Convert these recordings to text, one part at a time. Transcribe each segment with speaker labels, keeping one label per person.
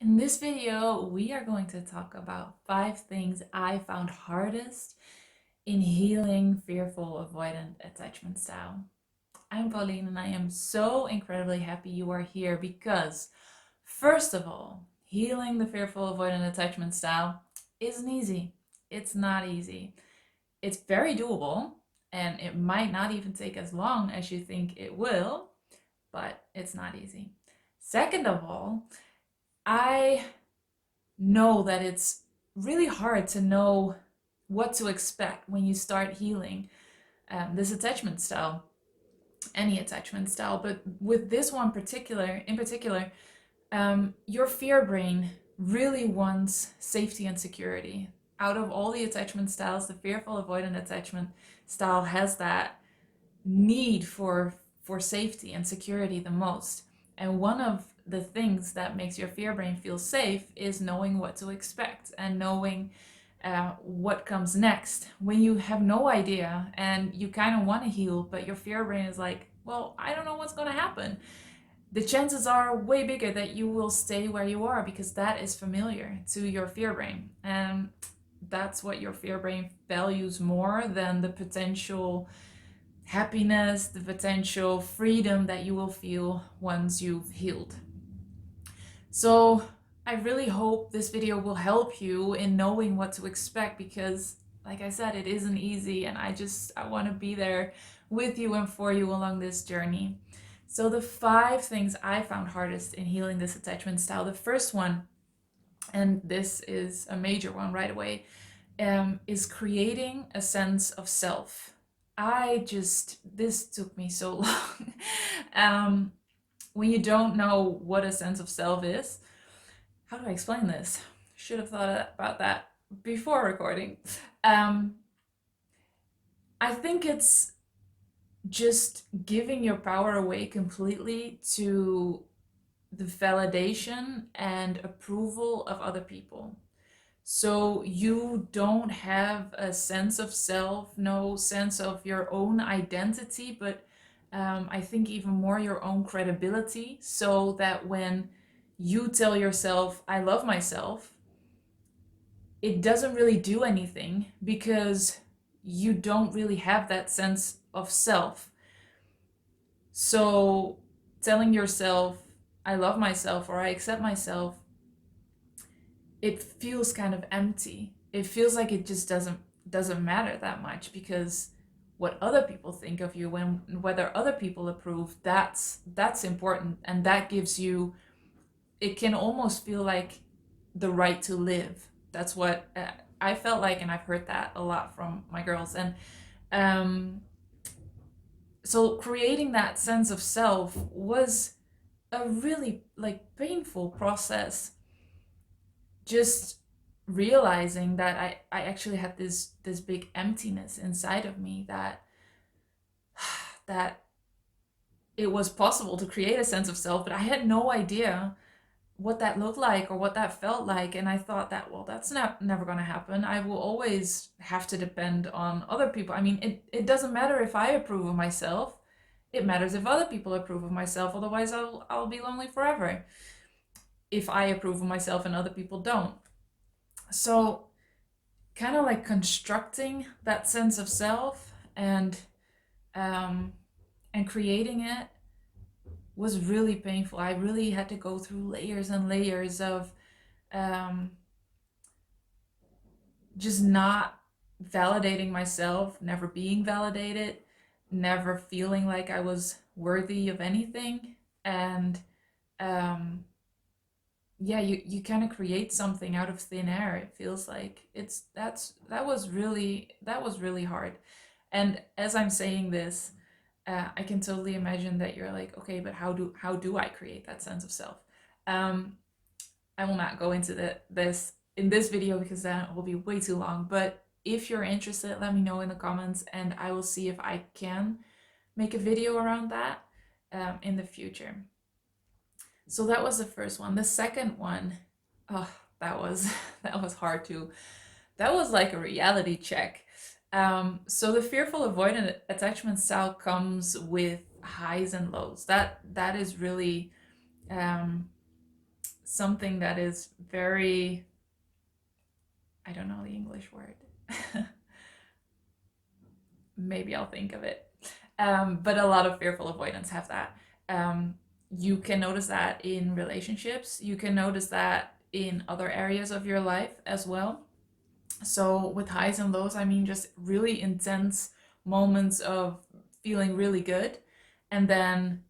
Speaker 1: In this video, we are going to talk about 5 things I found hardest in healing fearful avoidant attachment style. I'm Pauline and I am so incredibly happy you are here because, first of all, healing the fearful avoidant attachment style isn't easy. It's not easy. It's very doable and it might not even take as long as you think it will, but it's not easy. Second of all, I know that it's really hard to know what to expect when you start healing this attachment style, any attachment style, but with this one in particular, your fear brain really wants safety and security. Out of all the attachment styles, the fearful avoidant attachment style has that need for safety and security the most. And one of the things that makes your fear brain feel safe is knowing what to expect and knowing what comes next when you have no idea and you kind of want to heal, but your fear brain is like, well, I don't know what's going to happen. The chances are way bigger that you will stay where you are because that is familiar to your fear brain. And that's what your fear brain values more than the potential happiness, the potential freedom that you will feel once you've healed. So I really hope this video will help you in knowing what to expect because, like I said, it isn't easy and I want to be there with you and for you along this journey. So the 5 things I found hardest in healing this attachment style, the first one, and this is a major one right away, is creating a sense of self. This took me so long. When you don't know what a sense of self is, how do I explain this? Should have thought about that before recording. Um, I think it's just giving your power away completely to the validation and approval of other people. So you don't have a sense of self, no sense of your own identity, but I think even more your own credibility. So that when you tell yourself, I love myself, it doesn't really do anything because you don't really have that sense of self. So telling yourself, I love myself or I accept myself, it feels kind of empty. It feels like it just doesn't matter that much because what other people think of you and whether other people approve, that's important, and that gives you, it can almost feel like the right to live. That's what I felt like, and I've heard that a lot from my girls. And um so creating that sense of self was a really like painful process, just realizing that I actually had this big emptiness inside of me, that it was possible to create a sense of self, but I had no idea what that looked like or what that felt like. And I thought that, well, that's never going to happen. I will always have to depend on other people. I mean, it doesn't matter if I approve of myself. It matters if other people approve of myself. Otherwise, I'll be lonely forever if I approve of myself and other people don't. So kind of like constructing that sense of self um, and creating it was really painful. I really had to go through layers and layers of um, just not validating myself, never being validated, never feeling like I was worthy of anything. And um, yeah, you kind of create something out of thin air. It feels like that was really hard. And as I'm saying this, I can totally imagine that you're like, okay, but how do I create that sense of self? Um, I will not go into this in this video because that will be way too long. But if you're interested, let me know in the comments, and I will see if I can make a video around that in the future. So that was the first one. The second one, oh, that was that was hard too. That was like a reality check. So the fearful avoidant attachment style comes with highs and lows. That is really um, something that is very, I don't know the English word. Maybe I'll think of it. But a lot of fearful avoidants have that. Um, you can notice that in relationships. You can notice that in other areas of your life as well. So with highs and lows, I mean just really intense moments of feeling really good, and then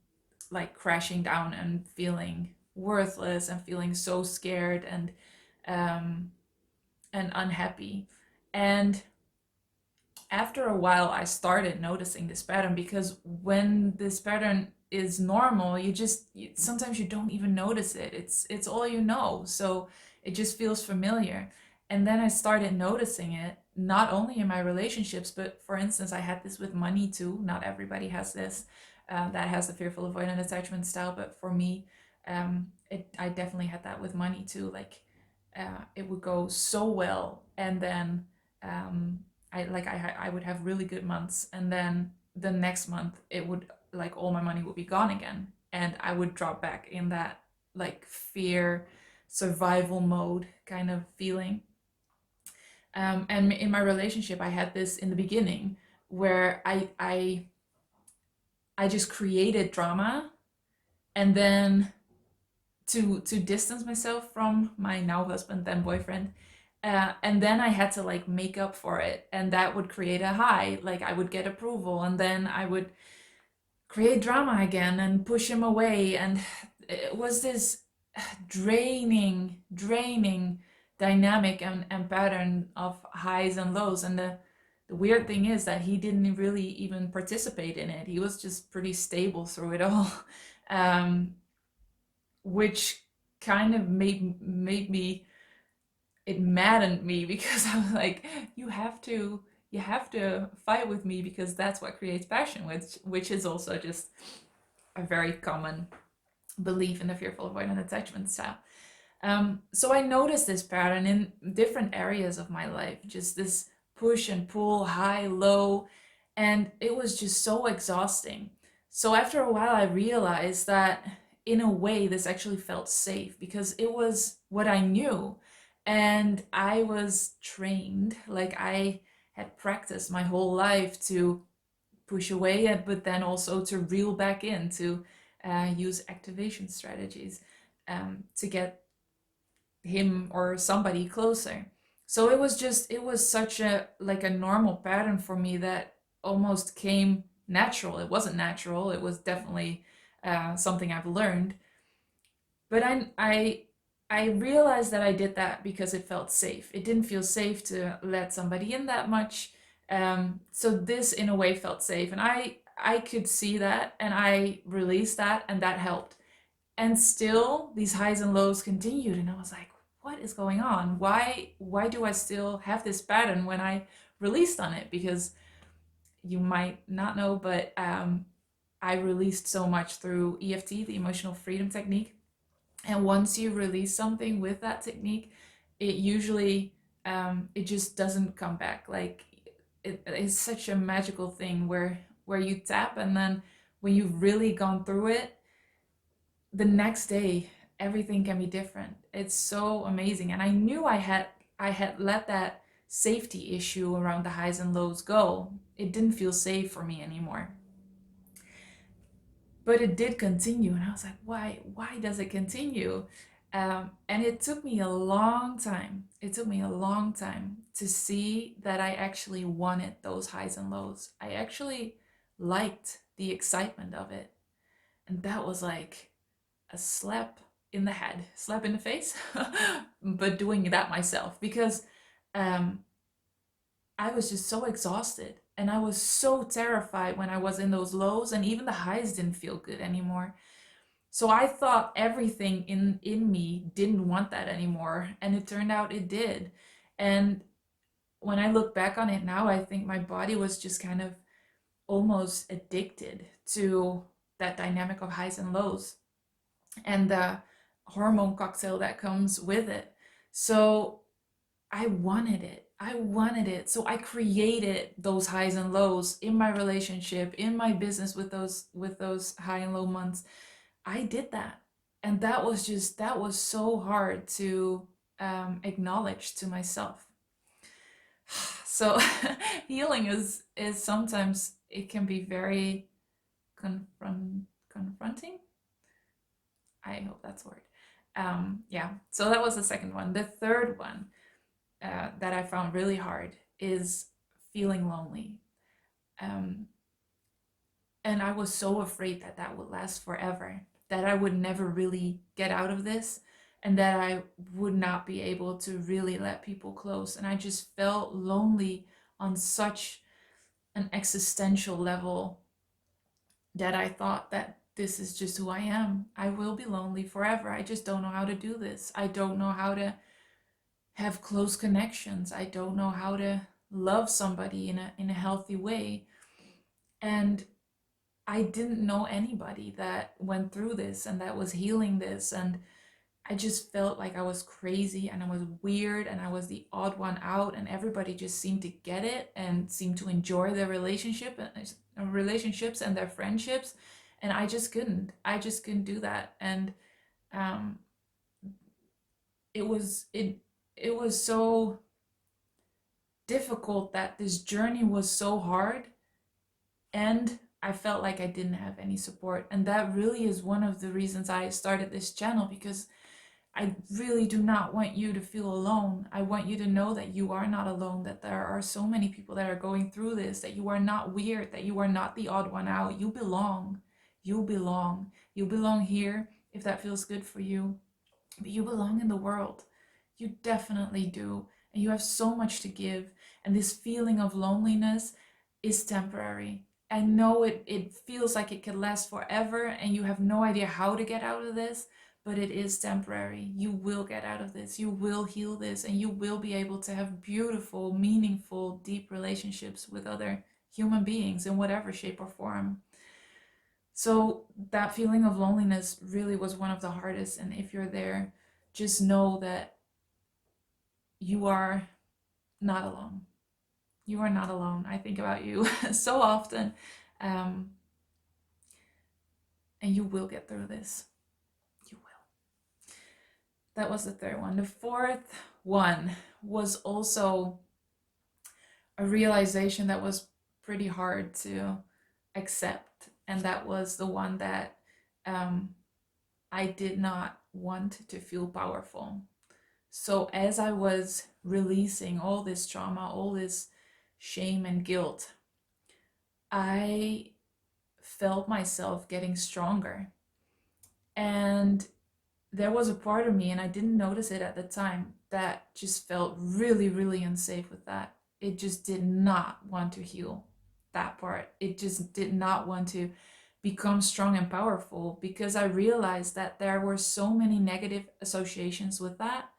Speaker 1: like crashing down and feeling worthless and feeling so scared um, and unhappy. And after a while, I started noticing this pattern, because when this pattern is normal, sometimes you don't even notice it. It's all you know, so it just feels familiar. And then I started noticing it not only in my relationships, but for instance, I had this with money too. Not everybody has this, that has the fearful avoidant attachment style, but for me, I definitely had that with money too. Like, it would go so well, and then I would have really good months, and then the next month it would, like, all my money would be gone again, and I would drop back in that like fear, survival mode kind of feeling. And in my relationship, I had this in the beginning where I just created drama, and then to distance myself from my now husband, then boyfriend. And then I had to like make up for it, and that would create a high. Like, I would get approval, and then I would create drama again and push him away. And it was this draining dynamic and pattern of highs and lows. And the weird thing is that he didn't really even participate in it. He was just pretty stable through it all. um, which kind of made me, it maddened me, because I was like, you have to fight with me, because that's what creates passion, which is also just a very common belief in the fearful avoidant attachment style. So I noticed this pattern in different areas of my life, just this push and pull, high, low, and it was just so exhausting. So after a while, I realized that in a way, this actually felt safe, because it was what I knew. And I was trained, like I had practiced my whole life to push away, but then also to reel back in, to use activation strategies to get him or somebody closer. So it was such a like a normal pattern for me that almost came natural. It wasn't natural. It was definitely something I've learned. But I realized that I did that because it felt safe. It didn't feel safe to let somebody in that much. So this in a way felt safe, and I could see that, and I released that, and that helped. And still these highs and lows continued, and I was like, what is going on? Why do I still have this pattern when I released on it? Because you might not know, but I released so much through EFT, the emotional freedom technique. And once you release something with that technique, it usually it just doesn't come back. Like, it's such a magical thing where you tap, and then when you've really gone through it, the next day everything can be different. It's so amazing. And I knew I had let that safety issue around the highs and lows go. It didn't feel safe for me anymore. But it did continue, and I was like, why does it continue? And it took me a long time. It took me a long time to see that I actually wanted those highs and lows. I actually liked the excitement of it. And that was like a slap in the head, slap in the face, but doing that myself, because um, I was just so exhausted, and I was so terrified when I was in those lows, and even the highs didn't feel good anymore. So I thought everything in me didn't want that anymore, and it turned out it did. And when I look back on it now, I think my body was just kind of almost addicted to that dynamic of highs and lows, and the hormone cocktail that comes with it. So I wanted it. I wanted it. So I created those highs and lows in my relationship, in my business, with those high and low months. I did that. And that was so hard to acknowledge to myself. So healing is sometimes it can be very confronting. I hope that's a word. Yeah, so that was the second one. The third one that I found really hard is feeling lonely. Um, and I was so afraid that that would last forever, that I would never really get out of this, and that I would not be able to really let people close. And I just felt lonely on such an existential level that I thought that this is just who I am. I will be lonely forever. I just don't know how to do this. I don't know how to have close connections. I don't know how to love somebody in a healthy way. And I didn't know anybody that went through this and that was healing this. And I just felt like I was crazy and I was weird and I was the odd one out, and everybody just seemed to get it and seemed to enjoy their relationships and their friendships, and I just couldn't do that. And um it was so difficult that this journey was so hard, and I felt like I didn't have any support. And that really is one of the reasons I started this channel, because I really do not want you to feel alone. I want you to know that you are not alone, that there are so many people that are going through this, that you are not weird, that you are not the odd one out. You belong. You belong. You belong here if that feels good for you, but you belong in the world. You definitely do. And you have so much to give. And this feeling of loneliness is temporary. I know it feels like it could last forever and you have no idea how to get out of this, but it is temporary. You will get out of this. You will heal this, and you will be able to have beautiful, meaningful, deep relationships with other human beings in whatever shape or form. So that feeling of loneliness really was one of the hardest. And if you're there, just know that you are not alone. You are not alone. I think about you so often. Um, and you will get through this. You will. That was the third one. The fourth one was also a realization that was pretty hard to accept. And that was the one that I did not want to feel powerful. So as I was releasing all this trauma, all this shame and guilt, I felt myself getting stronger. And there was a part of me, and I didn't notice it at the time, that just felt really, really unsafe with that. It just did not want to heal that part. It just did not want to become strong and powerful, because I realized that there were so many negative associations with that.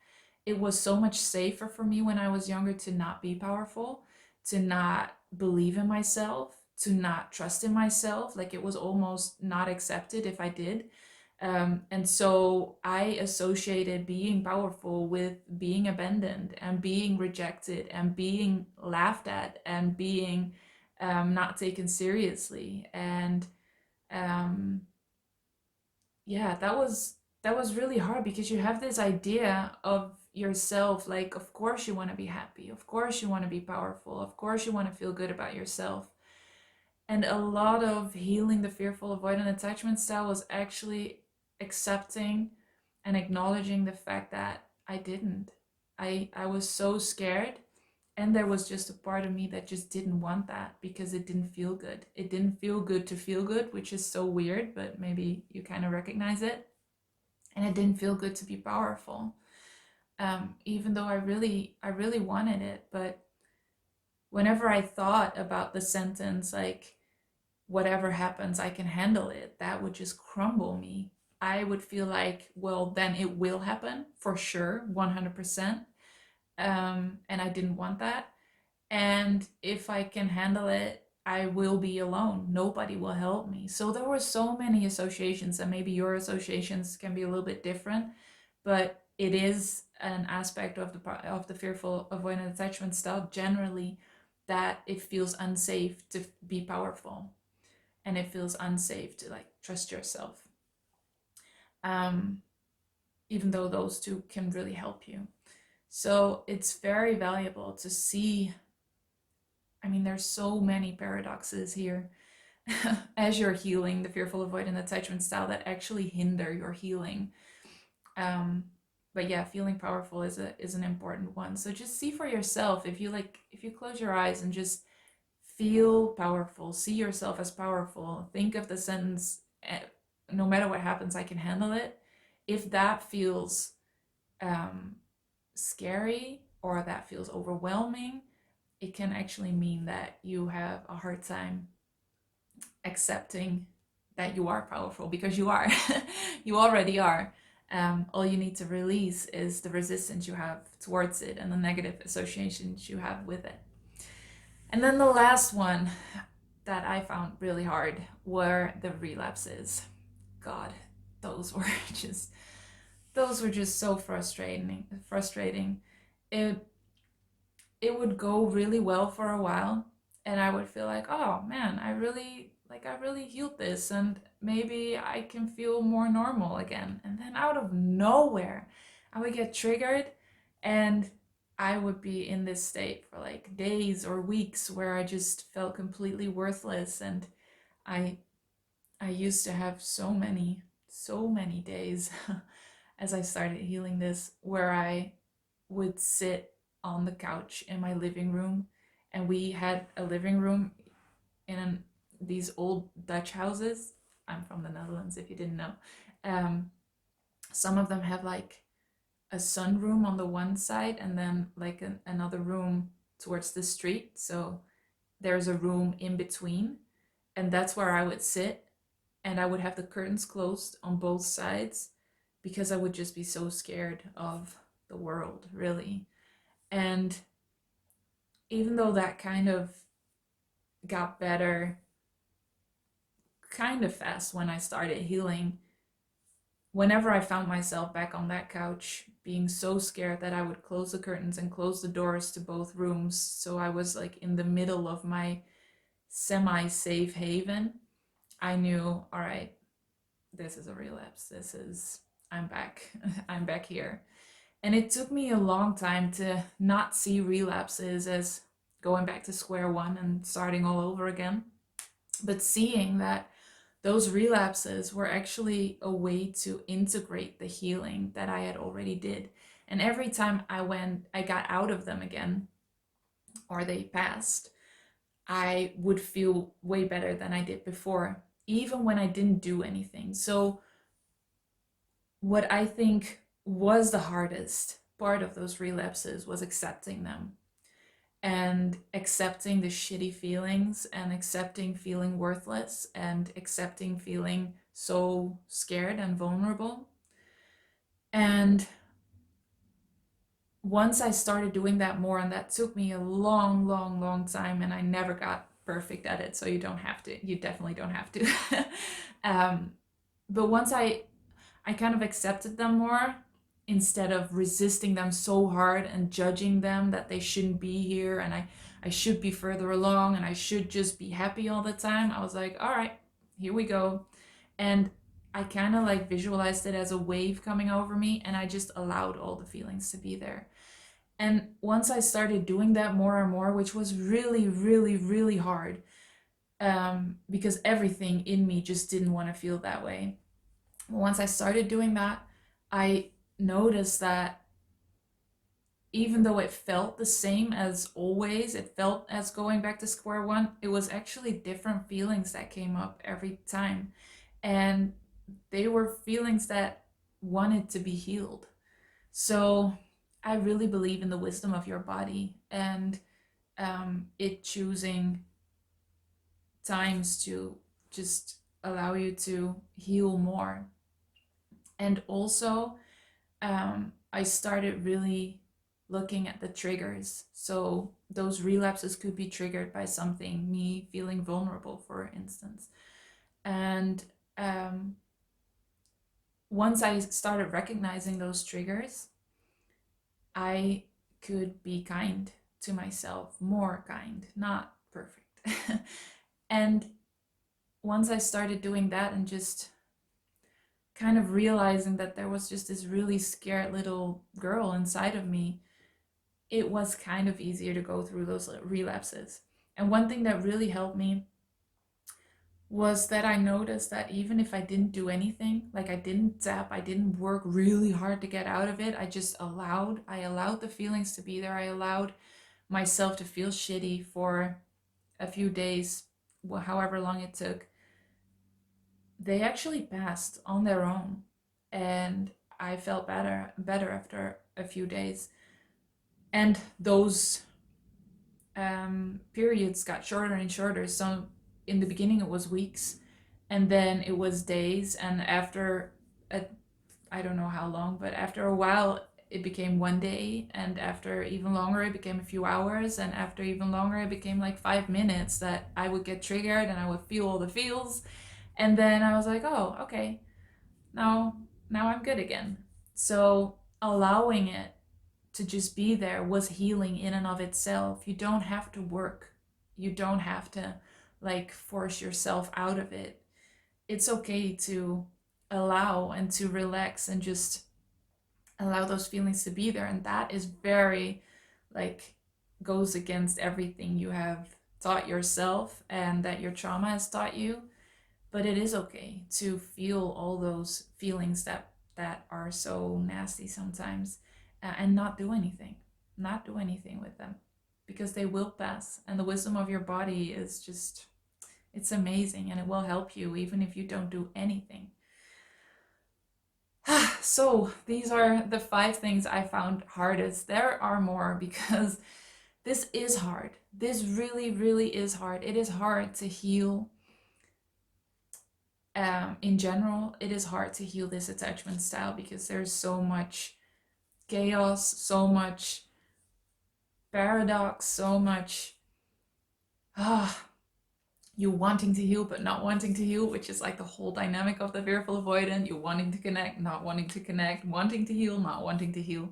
Speaker 1: It was so much safer for me when I was younger to not be powerful, to not believe in myself, to not trust in myself. Like, it was almost not accepted if I did. And so I associated being powerful with being abandoned and being rejected and being laughed at and being not taken seriously. And um, yeah, that was really hard, because you have this idea of yourself, like, of course you want to be happy, of course you want to be powerful, of course you want to feel good about yourself. And a lot of healing the fearful avoidant attachment style was actually accepting and acknowledging the fact that I didn't. I was so scared, and there was just a part of me that just didn't want that, because it didn't feel good. It didn't feel good to feel good, which is so weird, but maybe you kind of recognize it. And it didn't feel good to be powerful, even though I really wanted it. But whenever I thought about the sentence, like, whatever happens, I can handle it, that would just crumble me. I would feel like, well, then it will happen for sure, 100%. And I didn't want that. And if I can handle it, I will be alone. Nobody will help me. So there were so many associations, and maybe your associations can be a little bit different, but it is an aspect of the fearful avoidant attachment style generally, that it feels unsafe to be powerful, and it feels unsafe to, like, trust yourself. um, even though those two can really help you. So it's very valuable to see. I mean, there's so many paradoxes here as you're healing the fearful avoidant attachment style that actually hinder your healing. Um, but yeah, feeling powerful is an important one. So just see for yourself, if you close your eyes and just feel powerful, see yourself as powerful, think of the sentence, no matter what happens, I can handle it. If that feels um, scary or that feels overwhelming, it can actually mean that you have a hard time accepting that you are powerful, because you are. You already are. All you need to release is the resistance you have towards it and the negative associations you have with it. And then the last one that I found really hard were the relapses. God, those were just so frustrating. It it would go really well for a while, and I would feel like, oh man, I really healed this, and maybe I can feel more normal again. And then out of nowhere, I would get triggered, and I would be in this state for like days or weeks where I just felt completely worthless. And I I used to have so many days as I started healing this, where I would sit on the couch in my living room, and we had a living room in these old Dutch houses. I'm from the Netherlands, if you didn't know. Um, some of them have like a sunroom on the one side, and then like another room towards the street. So there's a room in between, and that's where I would sit, and I would have the curtains closed on both sides because I would just be so scared of the world, really. And even though that kind of got better kind of fast when I started healing, whenever I found myself back on that couch being so scared that I would close the curtains and close the doors to both rooms, so I was like in the middle of my semi-safe haven, I knew, all right, this is a relapse. I'm back. I'm back here. And it took me a long time to not see relapses as going back to square one and starting all over again, but seeing that those relapses were actually a way to integrate the healing that I had already did. And every time I got out of them again, or they passed, I would feel way better than I did before, even when I didn't do anything. So what I think was the hardest part of those relapses was accepting them, and accepting the shitty feelings, and accepting feeling worthless, and accepting feeling so scared and vulnerable. And once I started doing that more, and that took me a long time, and I never got perfect at it, so you definitely don't have to. But once I kind of accepted them more, instead of resisting them so hard and judging them that they shouldn't be here, and I should be further along, and I should just be happy all the time. I was like, all right, here we go. And I kind of like visualized it as a wave coming over me, and I just allowed all the feelings to be there. And once I started doing that more and more, which was really hard, because everything in me just didn't want to feel that way. Once I started doing that, I noticed that even though it felt the same as always, it felt as going back to square one, it was actually different feelings that came up every time. And they were feelings that wanted to be healed. So I really believe in the wisdom of your body, and it choosing times to just allow you to heal more. And also, I started really looking at the triggers. So those relapses could be triggered by something, me feeling vulnerable, for instance. And once I started recognizing those triggers, I could be kind to myself, more kind, not perfect. And once I started doing that and just kind of realizing that there was just this really scared little girl inside of me, it was kind of easier to go through those relapses. And one thing that really helped me was that I noticed that even if I didn't do anything, like I didn't zap, I didn't work really hard to get out of it, I allowed the feelings to be there. I allowed myself to feel shitty for a few days, however long it took. They actually passed on their own, and I felt better after a few days. And those periods got shorter and shorter. So in the beginning it was weeks, and then it was days, and after I don't know how long, but after a while it became one day, and after even longer it became a few hours, and after even longer it became like 5 minutes that I would get triggered and I would feel all the feels, and then I was like, oh, okay, now I'm good again. So allowing it to just be there was healing in and of itself. You don't have to work. You don't have to like force yourself out of it. It's okay to allow and to relax and just allow those feelings to be there. And that is very like goes against everything you have taught yourself and that your trauma has taught you. But it is okay to feel all those feelings that are so nasty sometimes, and not do anything with them, because they will pass. And the wisdom of your body is just, it's amazing, and it will help you even if you don't do anything. So these are the 5 things I found hardest. There are more, because this is hard. This really, really is hard. It is hard to heal. In general, it is hard to heal this attachment style because there's so much chaos, so much paradox, so much you wanting to heal but not wanting to heal, which is like the whole dynamic of the fearful avoidant. You wanting to connect, not wanting to connect, wanting to heal, not wanting to heal.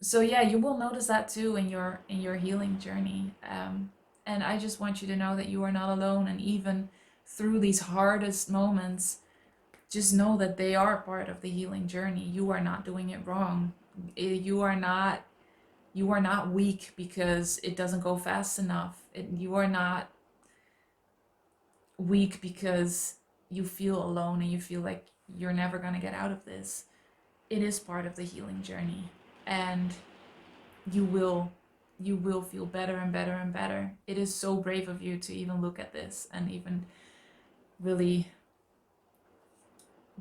Speaker 1: So yeah, you will notice that too in your healing journey. And I just want you to know that you are not alone, and even through these hardest moments, just know that they are part of the healing journey. You are not doing it wrong. You are not weak because it doesn't go fast enough. You are not weak because you feel alone and you feel like you're never going to get out of this. It is part of the healing journey, and you will feel better and better and better. It is so brave of you to even look at this and even really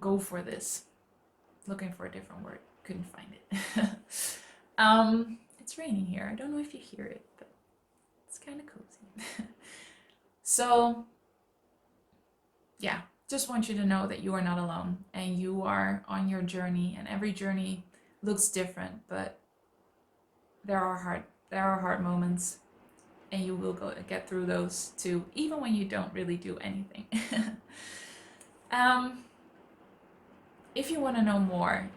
Speaker 1: go for this. Looking for a different word, couldn't find it. It's raining here. I don't know if you hear it, but it's kind of cozy. So yeah, just want you to know that you are not alone, and you are on your journey, and every journey looks different, but there are hard moments, and you will get through those too, even when you don't really do anything. If you want to know more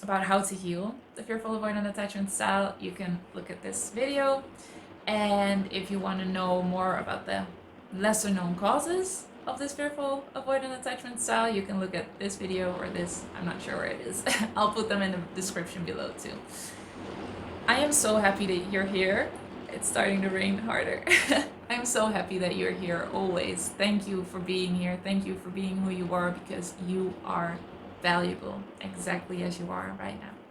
Speaker 1: about how to heal the fearful avoidant attachment style, you can look at this video. And if you want to know more about the lesser known causes of this fearful avoidant attachment style, you can look at this video or this, I'm not sure where it is. I'll put them in the description below too. I am so happy that you're here. It's starting to rain harder. I'm so happy that you're here always. Thank you for being here. Thank you for being who you are, because you are valuable exactly as you are right now.